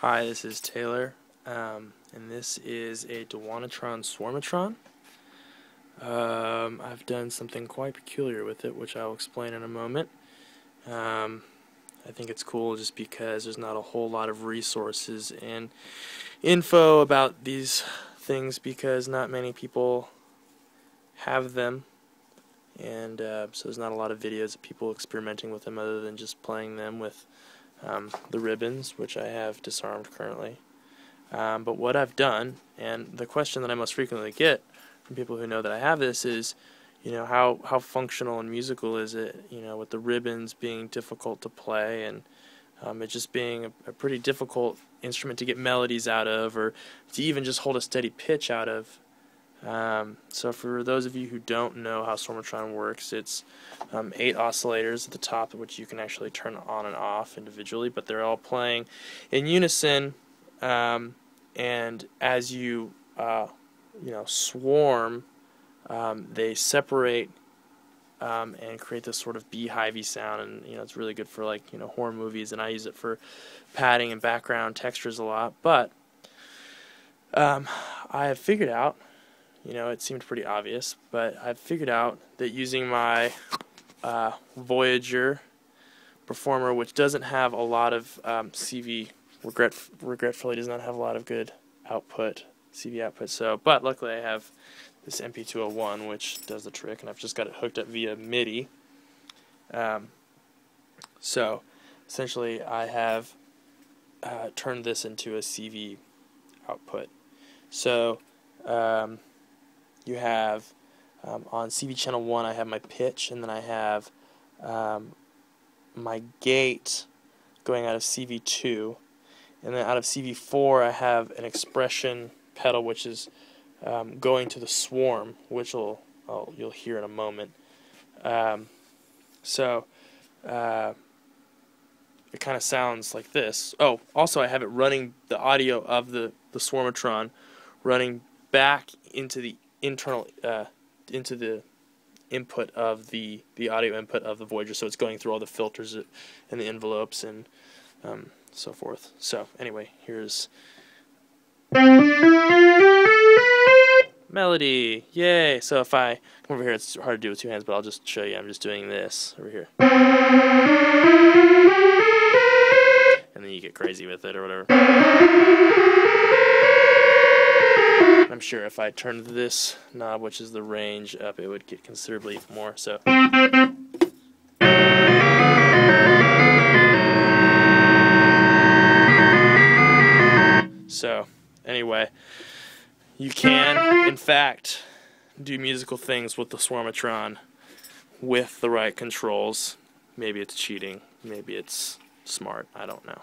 Hi, this is Taylor, and this is a Dewanatron Swarmatron. I've done something quite peculiar with it, which I'll explain in a moment. I think it's cool just because there's not a whole lot of resources and info about these things because not many people have them, and so there's not a lot of videos of people experimenting with them other than just playing them with the ribbons, which I have disarmed currently. But what I've done, and the question that I most frequently get from people who know that I have this is, how functional and musical is it, with the ribbons being difficult to play and it just being a pretty difficult instrument to get melodies out of or to even just hold a steady pitch out of. So for those of you who don't know how Swarmatron works, it's 8 oscillators at the top, which you can actually turn on and off individually, but they're all playing in unison, and as you swarm, they separate and create this sort of beehivey sound, and it's really good for horror movies, and I use it for padding and background textures a lot. But I have figured out, it seemed pretty obvious, but I've figured out that using my Voyager Performer, which doesn't have a lot of CV, regretfully does not have a lot of good output, CV output, but luckily I have this MP201, which does the trick, and I've just got it hooked up via MIDI. So essentially I have turned this into a CV output. So you have on CV channel 1 I have my pitch, and then I have my gate going out of CV2, and then out of CV4 I have an expression pedal which is going to the swarm, which you'll hear in a moment. So it kind of sounds like this. Oh, also I have it running the audio of the Swarmatron running back into the internal into the input of the audio input of the Voyager, so it's going through all the filters and the envelopes and so forth. So anyway, here's melody, yay! So if I come over here, it's hard to do with 2 hands, but I'll just show you. I'm just doing this over here, and then you get crazy with it or whatever. I'm sure if I turned this knob, which is the range, up, it would get considerably more. So anyway, you can, in fact, do musical things with the Swarmatron with the right controls. Maybe it's cheating, maybe it's smart, I don't know.